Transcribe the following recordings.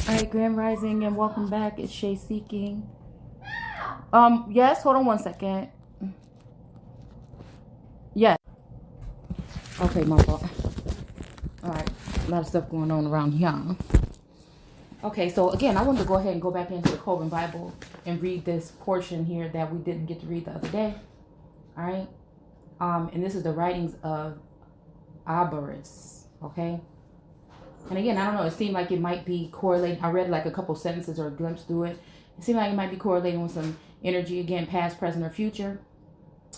All right, Grand Rising, and welcome back. It's Shay Seeking. Yes, hold on one second. Yes. Okay, my fault. All right, a lot of stuff going on around here. Okay, so again, I wanted to go ahead and go back into the Coven Bible and read this portion here that we didn't get to read the other day. All right, and this is the writings of Abaris. Okay. And again, I don't know, it seemed like it might be correlating. I read like a couple sentences or a glimpse through it. It seemed like it might be correlating with some energy, again, past, present, or future.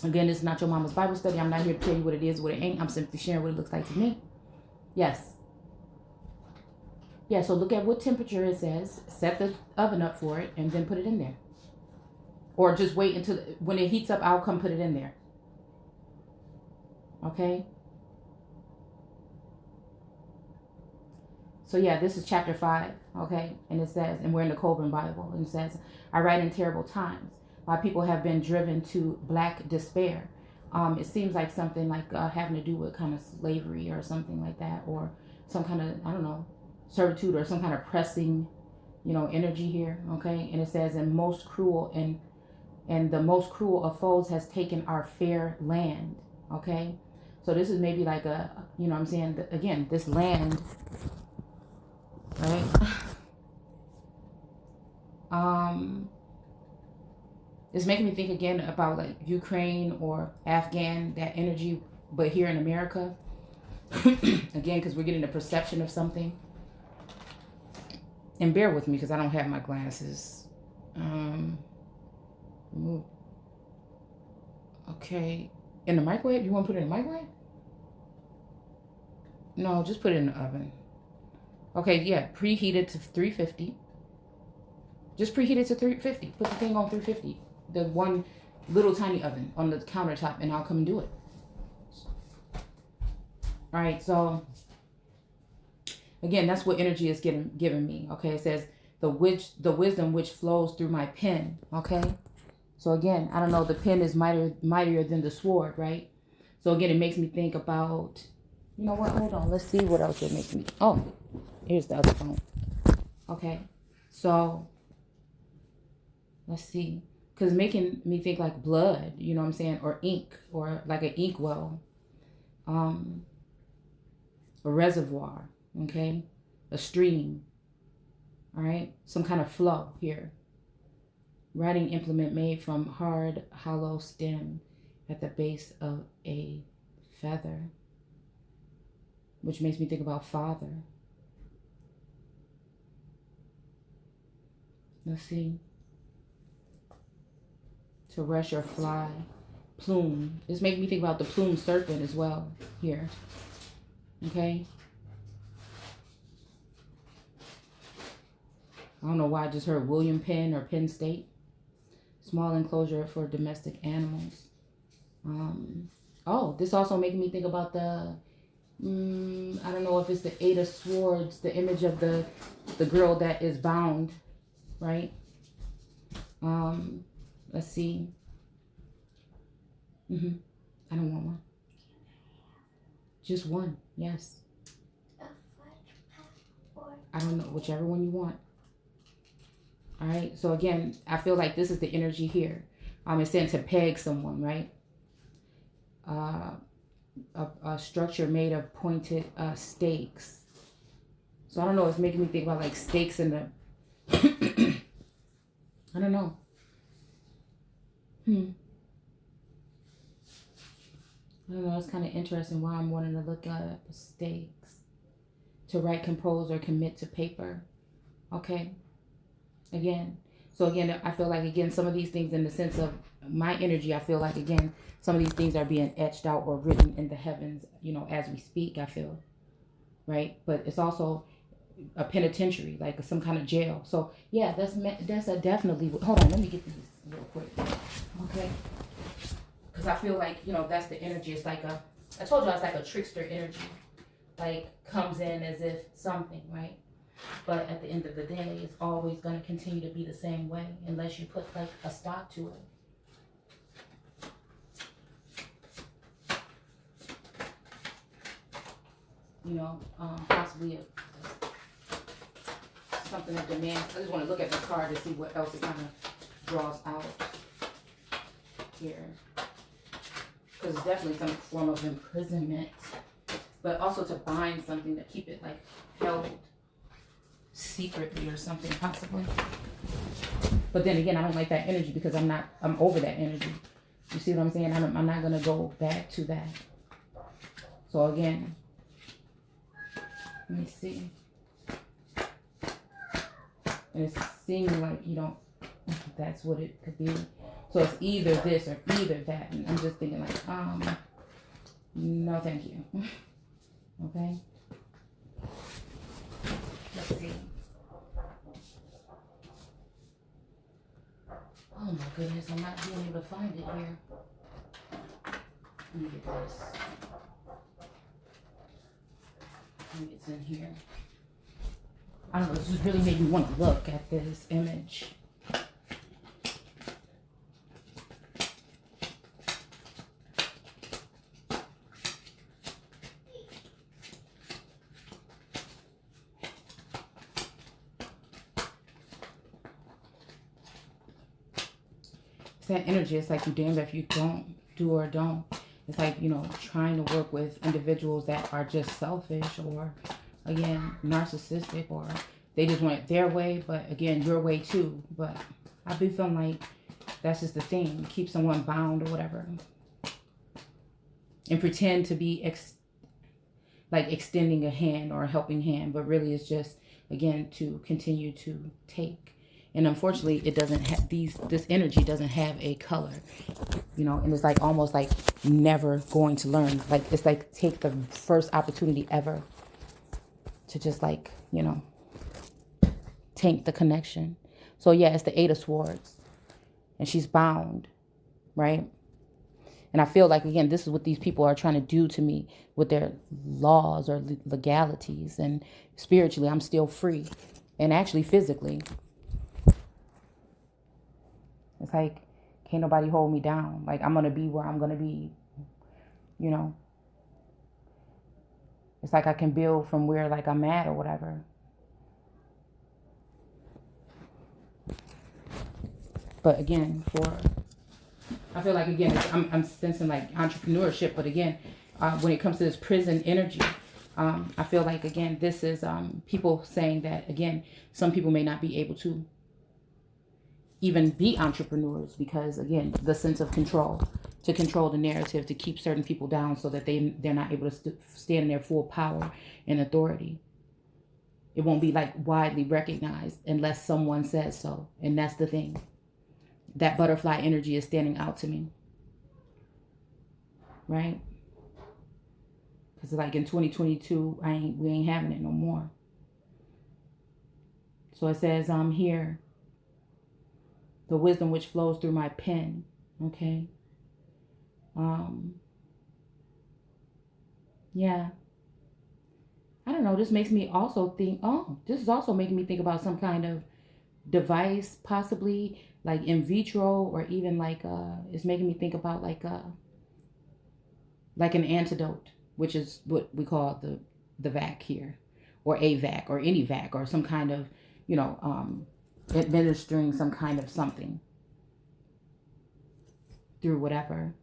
Again, this is not your mama's Bible study. I'm not here to tell you what it is, what it ain't. I'm simply sharing what it looks like to me. Yes. Yeah, so look at what temperature it says. Set the oven up for it and then put it in there. Or just wait until when it heats up, I'll come put it in there. Okay? So yeah, this is chapter 5, okay? And it says, and we're in the Coven Bible, and it says, I write in terrible times. My people have been driven to black despair. It seems like something like having to do with kind of slavery or something like that, or some kind of, I don't know, servitude or some kind of pressing, energy here, okay? And it says, and most cruel and the most cruel of foes has taken our fair land, okay? So this is maybe like a, what I'm saying, again, this land, right? It's making me think again about like Ukraine or Afghan, that energy, but here in America. Again, because we're getting a perception of something. And bear with me because I don't have my glasses. Okay. In the microwave? You want to put it in the microwave? No, just put it in the oven. Okay, yeah, preheat it to 350. Just preheat it to 350. Put the thing on 350. The one little tiny oven on the countertop, and I'll come and do it. All right, so again, that's what energy is giving me. Okay, it says the wisdom which flows through my pen. Okay, so again, I don't know. The pen is mightier than the sword, right? So again, it makes me think about. You know what? Hold on. Let's see what else it makes me. Oh, here's the other phone. Okay, so let's see. Because making me think like blood, you know what I'm saying? Or ink, or like an ink well. A reservoir, okay? A stream, all right? Some kind of flow here. Writing implement made from hard, hollow stem at the base of a feather, which makes me think about father. Let's see. To rush or fly. Plume. This makes me think about the plume serpent as well here. Okay. I don't know why I just heard William Penn or Penn State. Small enclosure for domestic animals. This also making me think about the, I don't know if it's the Eight of Swords, the image of the girl that is bound, right? Let's see. I don't want one. Just one, yes. I don't know, whichever one you want. All right, so again, I feel like this is the energy here. It's saying to peg someone, right? A structure made of pointed stakes. So I don't know, it's making me think about like stakes in the, I don't know. I don't know, it's kind of interesting why I'm wanting to look up stakes. To write, compose, or commit to paper. Okay. Again. So again, I feel like, again, some of these things in the sense of my energy, I feel like, again, some of these things are being etched out or written in the heavens, as we speak, I feel. Right? But it's also a penitentiary, like some kind of jail. So yeah, that's a definitely, hold on, let me get these real quick. Okay. Because I feel like, that's the energy. It's like I told you, it's like a trickster energy. Like, comes in as if something, right? But at the end of the day, it's always going to continue to be the same way unless you put, like, a stop to it. Possibly something that demands. I just want to look at this card to see what else it kind of draws out here. Because it's definitely some form of imprisonment. But also to bind something, to keep it like held secretly or something possibly. But then again, I don't like that energy because I'm over that energy. You see what I'm saying? I'm not going to go back to that. So again, let me see. And it's seeming like you don't, that's what it could be. So it's either this or either that. And I'm just thinking like, no thank you. Okay. Let's see. Oh my goodness, I'm not being able to find it here. Let me get this. I think it's in here. I don't know, this just really made me want to look at this image. That energy, it's like you damned if you don't do or don't. It's like, you know, trying to work with individuals that are just selfish or, again, narcissistic, or they just want it their way, but again, your way too. But I be feeling like that's just the thing. Keep someone bound or whatever. And pretend to be like extending a hand or a helping hand, but really it's just, again, to continue to take. And unfortunately, it doesn't have this energy doesn't have a color, you know, and it's like almost like never going to learn. Like, it's like take the first opportunity ever to just like, you know, tank the connection. So yeah, it's the Eight of Swords and she's bound, right? And I feel like, again, this is what these people are trying to do to me with their laws or legalities. And spiritually, I'm still free, and actually physically. It's like, can't nobody hold me down. Like, I'm going to be where I'm going to be, you know. It's like I can build from where, like, I'm at or whatever. But again, I feel like, again, I'm sensing, like, entrepreneurship. But again, when it comes to this prison energy, I feel like, again, this is people saying that, again, some people may not be able to even be entrepreneurs because, again, the sense of control, to control the narrative, to keep certain people down so that they're not able to stand in their full power and authority. It won't be like widely recognized unless someone says so. And that's the thing. That butterfly energy is standing out to me. Right? Because like in 2022, we ain't having it no more. So it says, I'm here. The wisdom which flows through my pen. Okay. Yeah. I don't know. This makes me also think, this is also making me think about some kind of device, possibly like in vitro, or even like, it's making me think about like an antidote, which is what we call the vac here, or a vac, or any vac, or some kind of, you know, administering some kind of something through whatever.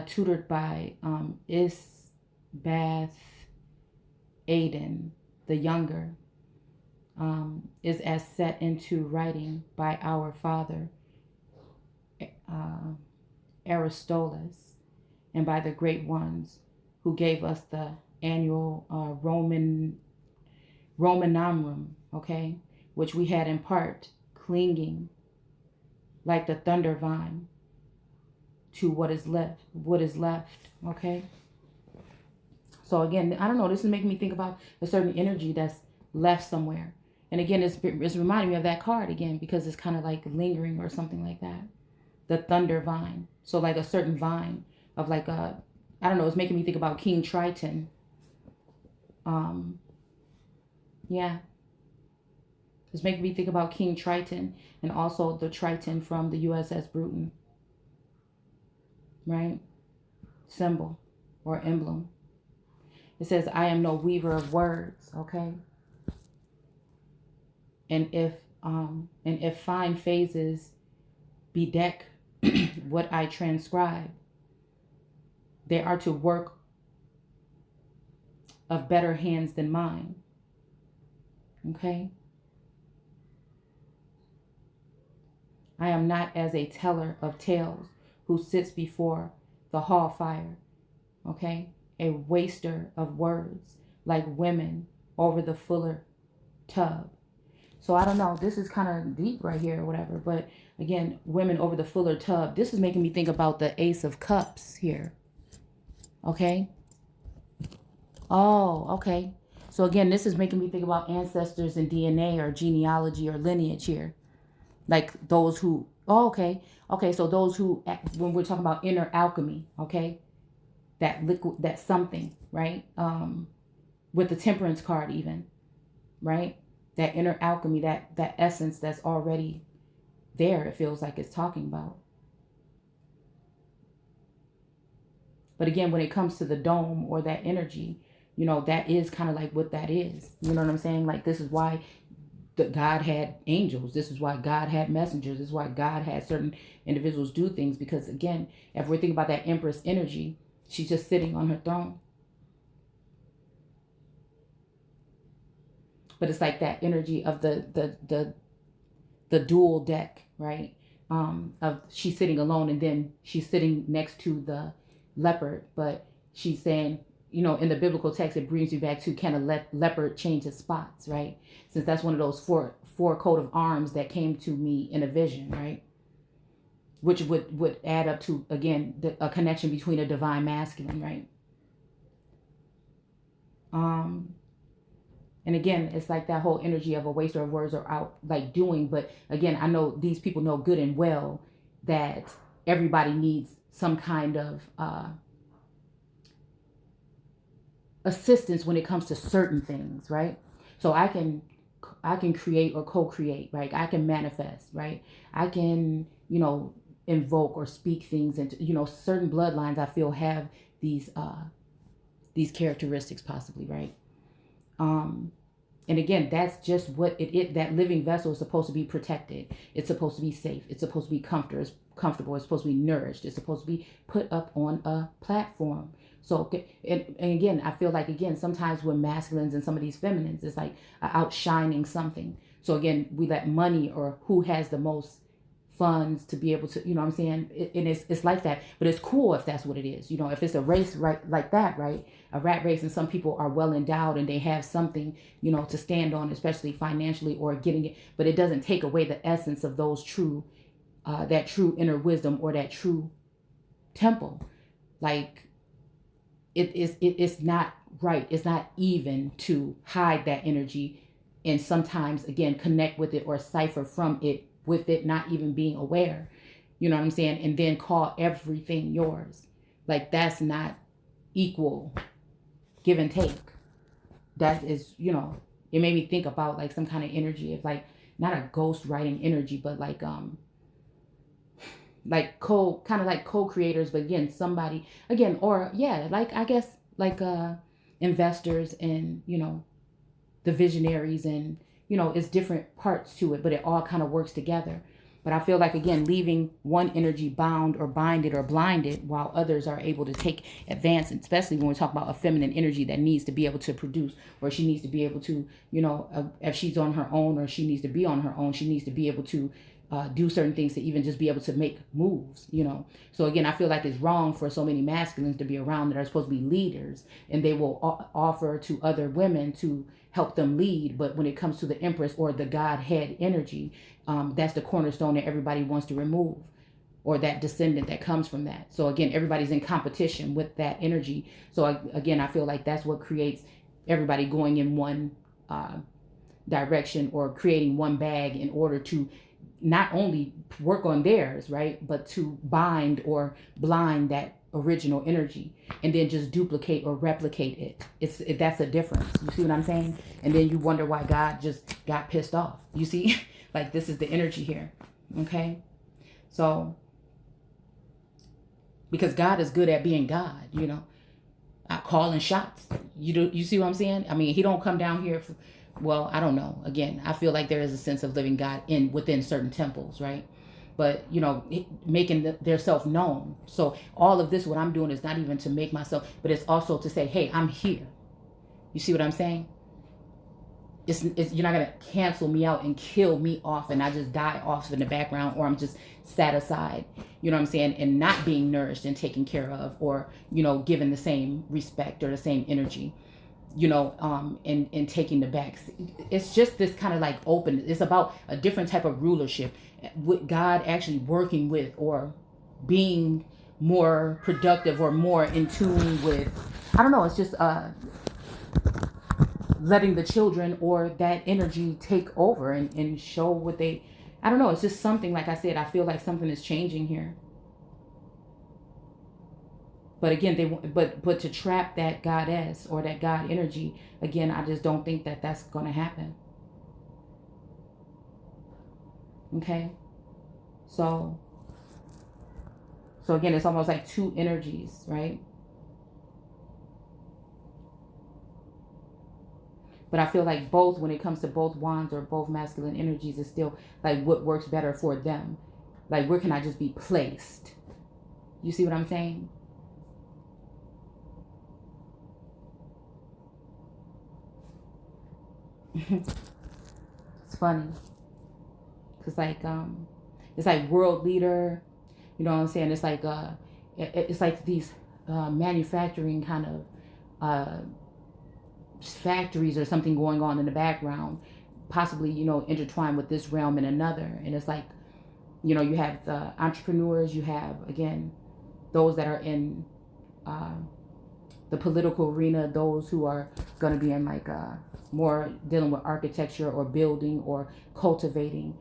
Tutored by Isbath Aiden the younger, is as set into writing by our father Aristolus, and by the great ones who gave us the annual Romanamrum, okay, which we had in part, clinging like the thunder vine to what is left, okay. So again, I don't know, this is making me think about a certain energy that's left somewhere. And again, it's reminding me of that card again, because it's kind of like lingering or something like that. The thunder vine. So like a certain vine of like a, I don't know, it's making me think about King Triton. Yeah. It's making me think about King Triton, and also the Triton from the USS Bruton. Right? Symbol. or emblem. It says, I am no weaver of words, okay? And if fine phases bedeck what I transcribe, they are to work of better hands than mine. Okay? I am not as a teller of tales who sits before the hall fire. Okay? A waster of words like women over the fuller tub. So I don't know, this is kind of deep right here or whatever, but again, women over the fuller tub. This is making me think about the Ace of Cups here. Okay? Oh, okay. So again, this is making me think about ancestors and DNA or genealogy or lineage here. Like those who, oh, okay. Okay, so those who, when we're talking about inner alchemy, okay? That liquid, that something, right? With the temperance card even, right? That inner alchemy, that essence that's already there, it feels like it's talking about. But again, when it comes to the dome or that energy, you know, that is kind of like what that is. You know what I'm saying? Like, this is why God had angels. This is why God had messengers. This is why God had certain individuals do things. Because again, if we're thinking about that Empress energy, she's just sitting on her throne. But it's like that energy of the dual deck, right? Of she's sitting alone, and then she's sitting next to the leopard, but she's saying, you know, in the biblical text, it brings you back to, can a leopard change his spots, right? Since that's one of those four coat of arms that came to me in a vision, right? Which would add up to, again, a connection between a divine masculine, right? And again, it's like that whole energy of a waster of words or out like doing. But again, I know these people know good and well that everybody needs some kind of assistance when it comes to certain things, right? So I can create or co-create, right? I can manifest, right? I can, you know, invoke or speak things into, you know, certain bloodlines I feel have these characteristics possibly, right? And again, that's just what that living vessel is supposed to be protected. It's supposed to be safe. It's supposed to be comfortable. It's supposed to be nourished. It's supposed to be put up on a platform. So, and again, I feel like, again, sometimes we're masculines and some of these feminines, it's like outshining something. So again, we let money or who has the most funds to be able to, you know what I'm saying? And it's like that, but it's cool if that's what it is. You know, if it's a race, right, like that, right? A rat race, and some people are well endowed and they have something, you know, to stand on, especially financially or getting it, but it doesn't take away the essence of those true, that true inner wisdom or that true temple. Like, it's not right. It's not even to hide that energy and sometimes, again, connect with it or cipher from it with it not even being aware. You know what I'm saying? And then call everything yours. Like, that's not equal give and take. That is, you know, it made me think about like some kind of energy of like, not a ghost writing energy, but like kind of like co-creators, but again, somebody again, or yeah, like I guess like investors and, you know, the visionaries, and you know, it's different parts to it, but it all kind of works together. But I feel like, again, leaving one energy bound or binded or blinded while others are able to take advance, especially when we talk about a feminine energy that needs to be able to produce, or she needs to be able to, you know, if she's on her own or she needs to be on her own, she needs to be able to do certain things to even just be able to make moves, you know. So again, I feel like it's wrong for so many masculines to be around that are supposed to be leaders, and they will offer to other women to help them lead. But when it comes to the Empress or the Godhead energy, that's the cornerstone that everybody wants to remove, or that descendant that comes from that. So again, everybody's in competition with that energy. So again, I feel like that's what creates everybody going in one direction, or creating one bag in order to not only work on theirs, right, but to bind or blind that original energy and then just duplicate or replicate it. That's a difference. You see what I'm saying? And then you wonder why God just got pissed off. You see, like, this is the energy here. Okay. So, because God is good at being God, you know, calling shots. You see what I'm saying? I mean, he don't come down here for, well, I don't know. Again, I feel like there is a sense of living God in within certain temples, right? But making their self known. So all of this, what I'm doing is not even to make myself, but it's also to say, hey, I'm here. You see what I'm saying? You're not gonna cancel me out and kill me off and I just die off in the background, or I'm just sat aside, you know what I'm saying, and not being nourished and taken care of, or given the same respect or the same energy, and taking the back. It's just this kind of like open. It's about a different type of rulership with God actually working with, or being more productive or more in tune with. I don't know. It's just letting the children or that energy take over and show what they, I don't know, it's just something, like I said, I feel like something is changing here. But again, but to trap that goddess or that God energy, again, I just don't think that that's going to happen. Okay? So again, it's almost like two energies, right? But I feel like both, when it comes to both wands or both masculine energies, is still like what works better for them. Like, where can I just be placed? You see what I'm saying? It's funny. It's like world leader. You know what I'm saying? It's like these manufacturing kind of factories or something going on in the background, possibly intertwined with this realm and another. And it's like, you have the entrepreneurs, you have, again, those that are in the political arena, those who are going to be in like more dealing with architecture or building or cultivating.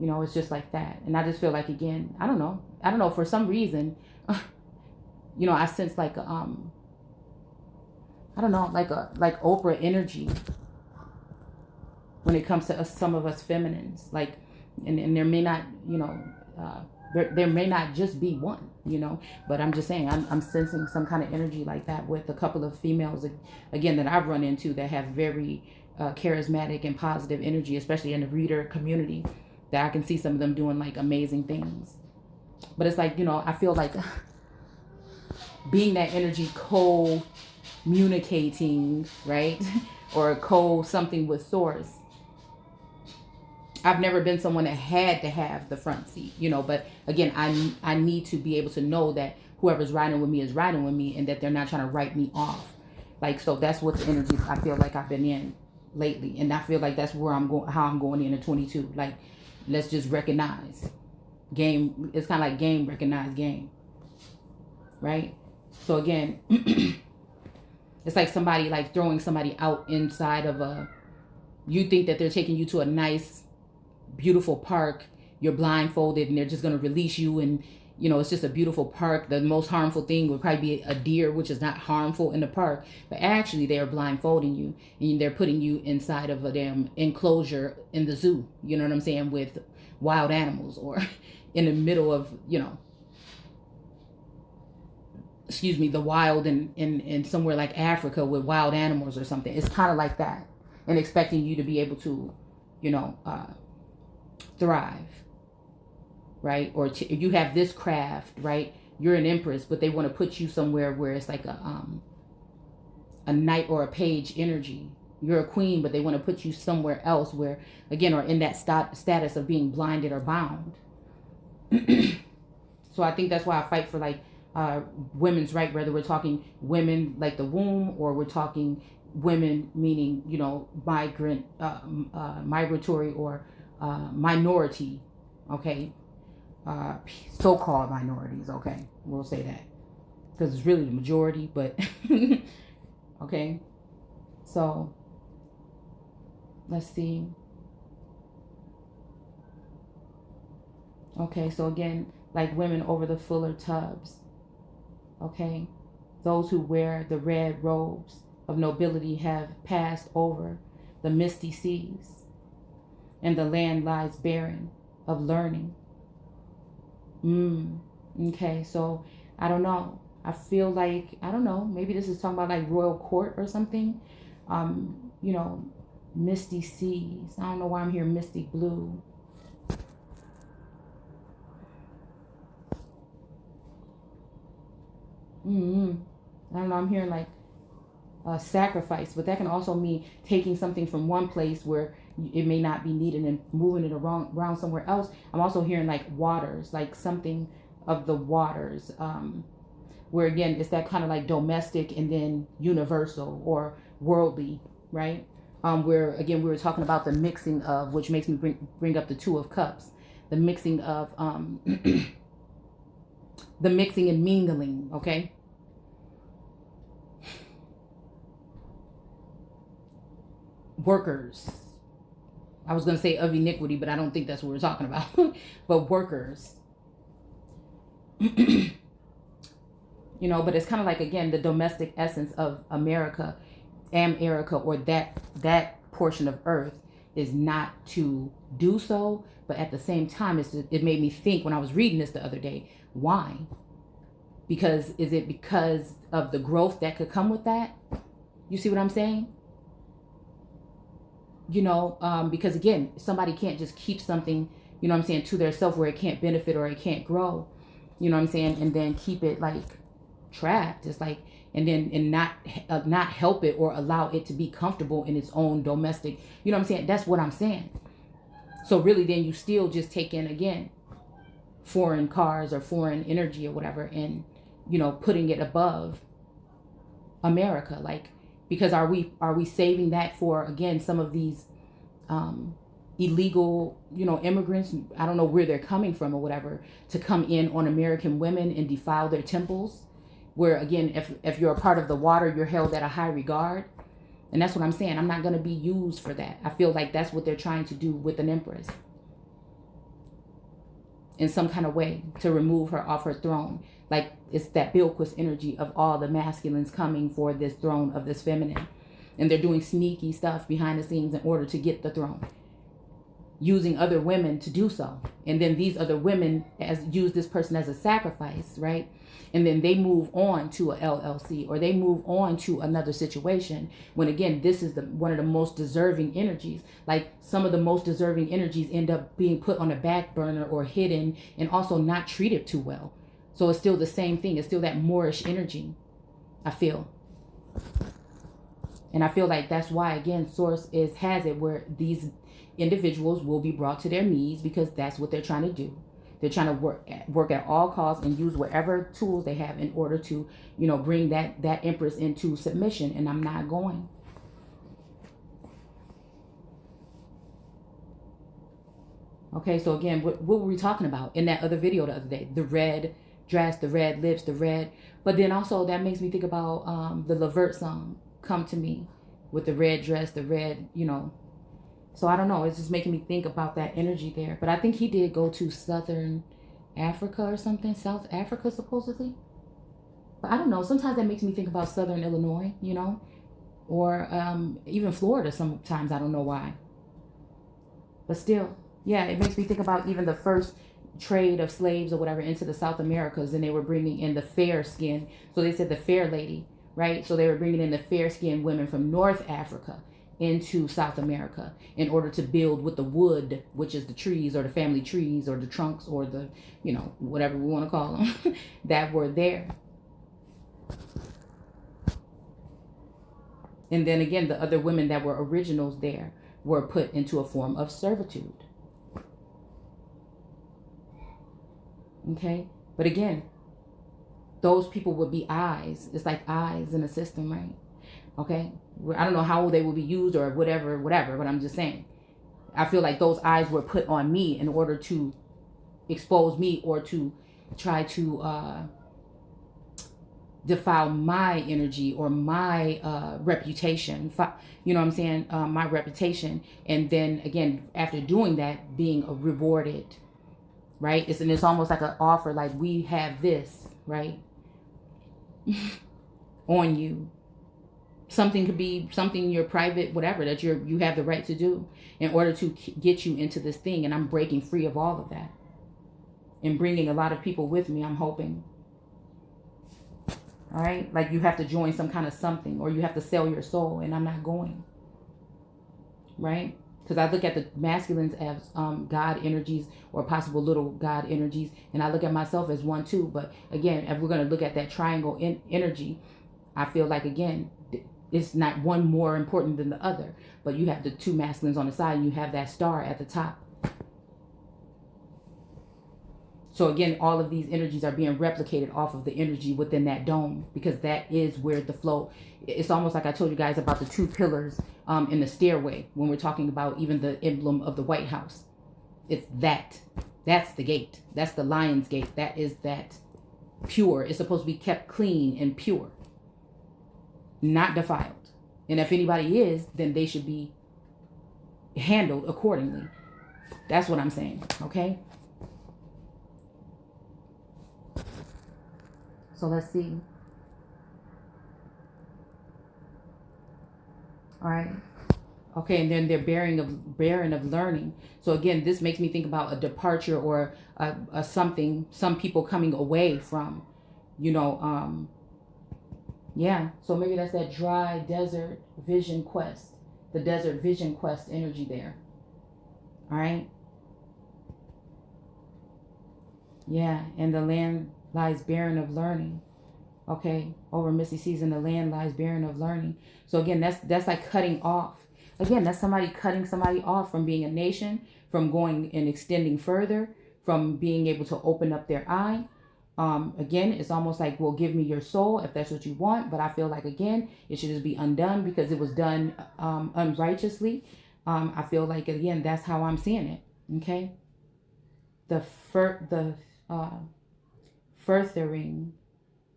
It's just like that. And I just feel like, again, I don't know, for some reason, I sense like I don't know, like Oprah energy when it comes to some of us feminines. Like, and there may not, there may not just be one, but I'm just saying, I'm sensing some kind of energy like that with a couple of females, again, that I've run into that have very charismatic and positive energy, especially in the reader community, that I can see some of them doing like amazing things. But it's like, I feel like being that energy communicating, right? Or something with source. I've never been someone that had to have the front seat, but again, I need to be able to know that whoever's riding with me is riding with me, and that they're not trying to write me off. Like, so that's what the energy I feel like I've been in lately. And I feel like that's where I'm going, how I'm going into 22. Like, let's just recognize game. It's kind of like game, recognize game. Right? So again, it's like somebody like throwing somebody out inside of you think that they're taking you to a nice, beautiful park. You're blindfolded and they're just going to release you, and it's just a beautiful park. The most harmful thing would probably be a deer, which is not harmful in the park, but actually they are blindfolding you and they're putting you inside of a damn enclosure in the zoo, you know what I'm saying, with wild animals, or in the middle of, the wild in somewhere like Africa with wild animals or something. It's kind of like that, and expecting you to be able to, thrive, right? Or you have this craft, right? You're an empress, but they want to put you somewhere where it's like a knight or a page energy. You're a queen, but they want to put you somewhere else where, again, or in that status of being blinded or bound. So I think that's why I fight for like women's right, whether we're talking women like the womb, or we're talking women meaning, migrant, migratory, or minority, okay, so-called minorities, okay, we'll say that, because it's really the majority, but okay. So let's see. Okay, so again, like women over the fuller tubs, okay, those who wear the red robes of nobility have passed over the misty seas, and the land lies barren of learning. Okay, so I don't know. I feel like, I don't know, maybe this is talking about like royal court or something. You know, misty seas. I don't know why I'm hearing misty blue. I don't know, I'm hearing like sacrifice, but that can also mean taking something from one place where it may not be needed and moving it around somewhere else. I'm also hearing like waters, like something of the waters, where again it's that kind of like domestic and then universal or worldly, right? Where again we were talking about the mixing of, which makes me bring up the Two of Cups, the mixing of the mixing and mingling, okay? Workers. I was going to say of iniquity, but I don't think that's what we're talking about. But workers. You know, but it's kind of like, again, the domestic essence of America, or that portion of earth is not to do so. But at the same time, it made me think when I was reading this the other day, why? Because is it because of the growth that could come with that? You see what I'm saying? You know, because again, somebody can't just keep something, you know what I'm saying, to their self where it can't benefit or it can't grow, you know what I'm saying, and then keep it like trapped. It's like, and not help it or allow it to be comfortable in its own domestic, you know what I'm saying? That's what I'm saying. So really then you still just take in, again, foreign cars or foreign energy or whatever, and, you know, putting it above America. Like, because are we saving that for, again, some of these illegal, you know, immigrants? I don't know where they're coming from or whatever, to come in on American women and defile their temples, where again, if you're a part of the water, you're held at a high regard. And that's what I'm saying. I'm not going to be used for that. I feel like that's what they're trying to do with an empress, in some kind of way, to remove her off her throne. Like, it's that Bilquis energy of all the masculines coming for this throne of this feminine. And they're doing sneaky stuff behind the scenes in order to get the throne, using other women to do so. And then these other women use this person as a sacrifice, right? And then they move on to a LLC, or they move on to another situation, when again, this is one of the most deserving energies. Like, some of the most deserving energies end up being put on a back burner or hidden, and also not treated too well. So it's still the same thing. It's still that Moorish energy, I feel. And I feel like that's why, again, Source has it where these individuals will be brought to their knees, because that's what they're trying to do. They're trying to work at all costs and use whatever tools they have in order to, you know, bring that empress into submission. And I'm not going. Okay, so again, what were we talking about in that other video the other day? The red dress, the red lips, the red. But then also that makes me think about the Levert song, Come to Me, with the red dress, the red, you know. So I don't know. It's just making me think about that energy there. But I think he did go to Southern Africa or something. South Africa, supposedly. But I don't know. Sometimes that makes me think about Southern Illinois, you know. Or even Florida sometimes. I don't know why. But still, yeah, it makes me think about even the first trade of slaves or whatever into the South Americas. And they were bringing in the fair skin. So they said the fair lady, right? So they were bringing in the fair skinned women from North Africa into South America in order to build with the wood, which is the trees or the family trees or the trunks or the, you know, whatever we want to call them, that were there. And then again, the other women that were originals there were put into a form of servitude. Okay? But again, those people would be eyes. It's like eyes in a system, right? Okay? I don't know how they will be used or whatever, but I'm just saying. I feel like those eyes were put on me in order to expose me or to try to defile my energy or my reputation. You know what I'm saying? My reputation. And then again, after doing that, being rewarded, right? It's almost like an offer, like, we have this, right? On you. Something could be something your private, whatever, that you have the right to do in order to get you into this thing. And I'm breaking free of all of that and bringing a lot of people with me, I'm hoping. All right. Like you have to join some kind of something, or you have to sell your soul, and I'm not going. Right. Because I look at the masculines as God energies, or possible little God energies, and I look at myself as one too. But again, if we're going to look at that triangle energy, I feel like, again, it's not one more important than the other, but you have the two masculines on the side, and you have that star at the top. So again, all of these energies are being replicated off of the energy within that dome, because that is where the flow. It's almost like I told you guys about the two pillars in the stairway when we're talking about even the emblem of the White House. It's that. That's the gate. That's the lion's gate. That is that pure. It's supposed to be kept clean and pure, not defiled. And if anybody is, then they should be handled accordingly. That's what I'm saying. Okay. So let's see. All right. Okay, and then they're barren of learning. So again, this makes me think about a departure, or a something, some people coming away from, yeah. So maybe that's that dry desert vision quest, the desert vision quest energy there. All right. Yeah, and the land lies barren of learning. Okay, over Missy season, the land lies barren of learning. So again, that's like cutting off. Again, that's somebody cutting somebody off from being a nation, from going and extending further, from being able to open up their eye. Again, it's almost like, well, give me your soul if that's what you want. But I feel like, again, it should just be undone because it was done unrighteously. I feel like, again, that's how I'm seeing it. Okay. The furthering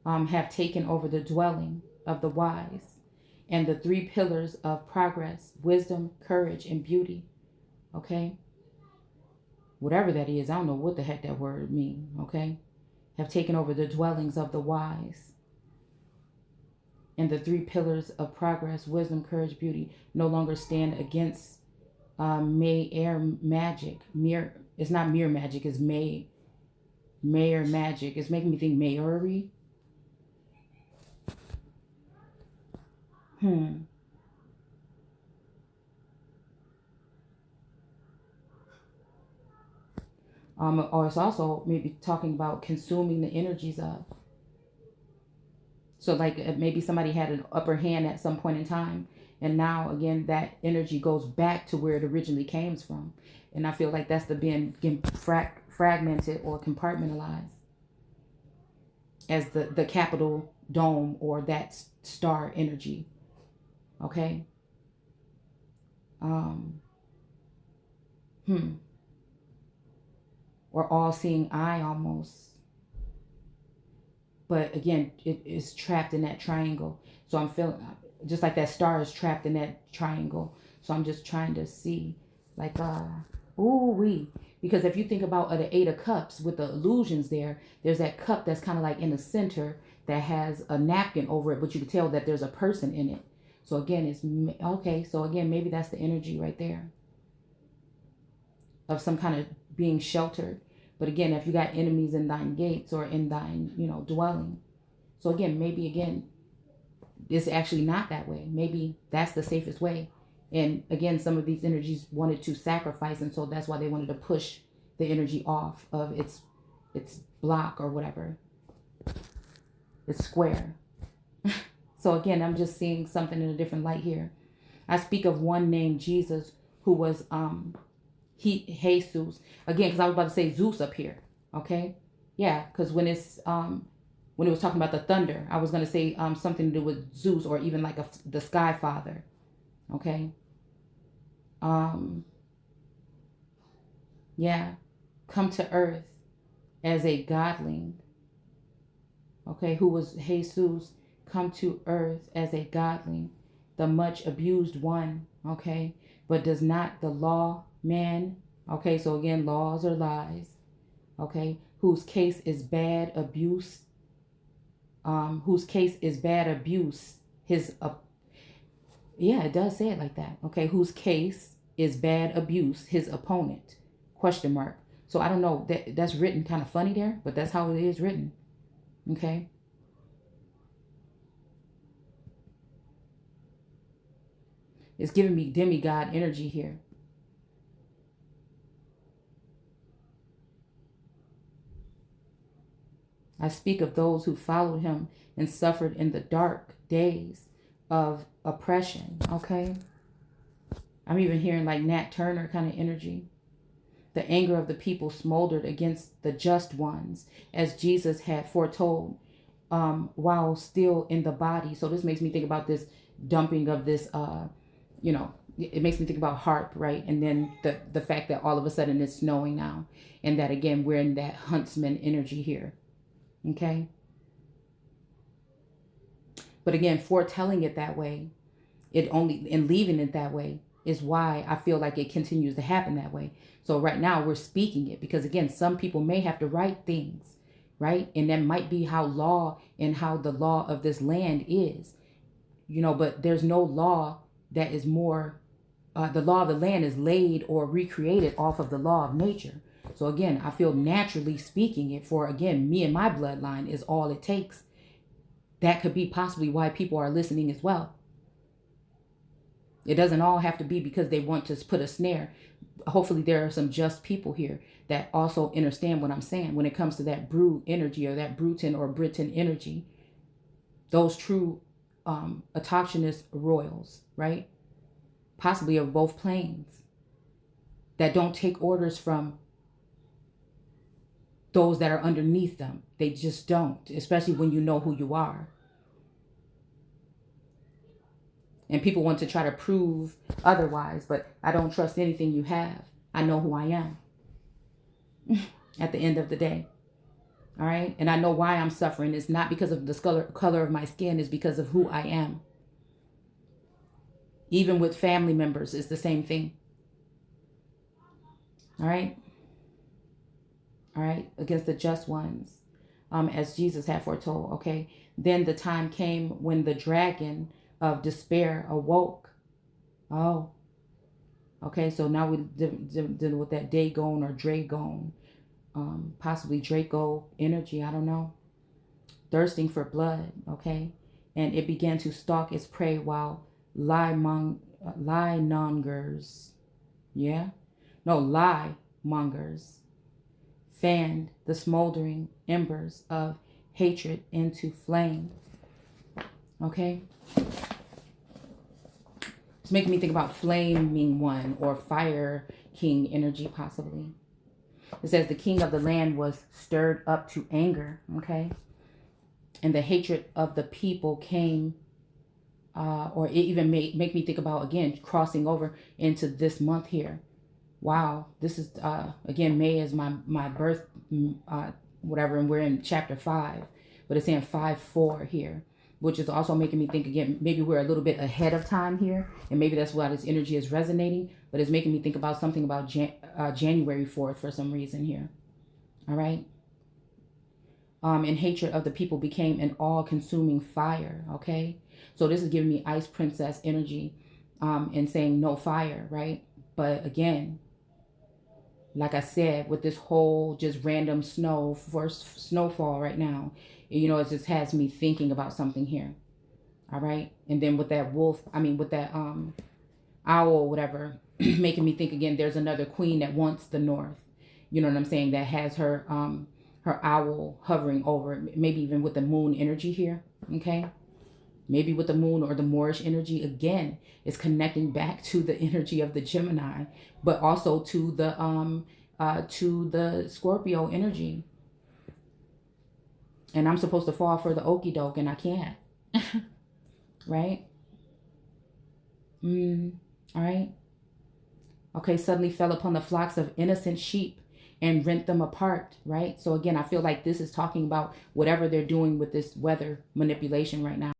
have taken over the dwelling of the wise, and the three pillars of progress, wisdom, courage, and beauty. Okay. Whatever that is, I don't know what the heck that word means. Okay. Have taken over the dwellings of the wise, and the three pillars of progress, wisdom, courage, beauty, no longer stand against air magic. It's not mere magic, it's mayor magic. It's making me think mayory. Or it's also maybe talking about consuming the energies of. So like maybe somebody had an upper hand at some point in time, and now again that energy goes back to where it originally came from. And I feel like that's the being fragmented or compartmentalized as the capital dome, or that star energy. Okay. Or all-seeing eye almost. But again, it is trapped in that triangle. So I'm feeling just like that star is trapped in that triangle. So I'm just trying to see, like, because if you think about the Eight of Cups with the illusions there's that cup that's kind of like in the center that has a napkin over it, but you can tell that there's a person in it. So again, it's okay. So again, maybe that's the energy right there of some kind of being sheltered. But again, if you got enemies in thine gates, or in thine, dwelling. So again, maybe again, it's actually not that way. Maybe that's the safest way. And again, some of these energies wanted to sacrifice, and so that's why they wanted to push the energy off of its block or whatever. It's square. So again, I'm just seeing something in a different light here. I speak of one named Jesus, who was Jesus. Again, because I was about to say Zeus up here. Okay. Yeah, because when it was talking about the thunder, I was going to say something to do with Zeus, or even like the Sky Father. Okay. Yeah. Come to earth as a godling. Okay. Who was Jesus? Come to earth as a godling, the much abused one. Okay. But does not the law man? Okay. So again, laws are lies. Okay. Whose case is bad abuse. Whose case is bad abuse. Yeah, it does say it like that. Okay. Whose case is bad abuse, his opponent, ? So I don't know, that's written kind of funny there, but that's how it is written. Okay. It's giving me demigod energy here. I speak of those who followed him and suffered in the dark days of oppression. Okay. I'm even hearing like Nat Turner kind of energy. The anger of the people smoldered against the just ones, as Jesus had foretold, while still in the body. So this makes me think about this dumping of this, it makes me think about harp, right? And then the fact that all of a sudden it's snowing now. And that again, we're in that huntsman energy here. Okay. But again, foretelling it that way, and leaving it that way is why I feel like it continues to happen that way. So right now we're speaking it because again, some people may have to write things, right? And that might be how the law of this land is, but there's no law that is more, the law of the land is laid or recreated off of the law of nature. So again, I feel naturally speaking it for, again, me and my bloodline is all it takes. That could be possibly why people are listening as well. It doesn't all have to be because they want to put a snare. Hopefully there are some just people here that also understand what I'm saying when it comes to that brew energy or that Bruton or Britain energy. Those true autochthonous royals, right? Possibly of both planes that don't take orders from those that are underneath them. They just don't, especially when you know who you are. And people want to try to prove otherwise, but I don't trust anything you have. I know who I am at the end of the day. All right. And I know why I'm suffering. It's not because of the color of my skin. It's because of who I am. Even with family members, it's the same thing. All right. All right. Against the just ones, as Jesus had foretold. Okay. Then the time came when the dragon of despair awoke. Oh. Okay. So now we're dealing with that Dagon or Dragon. Possibly Draco energy. I don't know. Thirsting for blood. Okay. And it began to stalk its prey while lie mongers fanned the smoldering embers of hatred into flame. Okay. It's making me think about flaming one or fire king energy possibly. It says the king of the land was stirred up to anger. Okay. And the hatred of the people came, or it even make me think about, again, crossing over into this month here. Wow. This is, again, May is my birth, whatever. And we're in chapter 5, but it's saying 5-4 here, which is also making me think again, maybe we're a little bit ahead of time here. And maybe that's why this energy is resonating, but it's making me think about something about January 4th for some reason here. All right. And hatred of the people became an all-consuming fire. Okay. So this is giving me Ice Princess energy, and saying no fire. Right. But again, like I said, with this whole just random snowfall right now, it just has me thinking about something here. All right. And then with that with that owl, whatever, making me think again, there's another queen that wants the north. You know what I'm saying? That has her owl hovering over, maybe even with the moon energy here. Okay. Maybe with the moon or the Moorish energy, again, is connecting back to the energy of the Gemini, but also to the Scorpio energy. And I'm supposed to fall for the okie doke and I can't. Right? All right. Okay. Suddenly fell upon the flocks of innocent sheep and rent them apart. Right. So again, I feel like this is talking about whatever they're doing with this weather manipulation right now.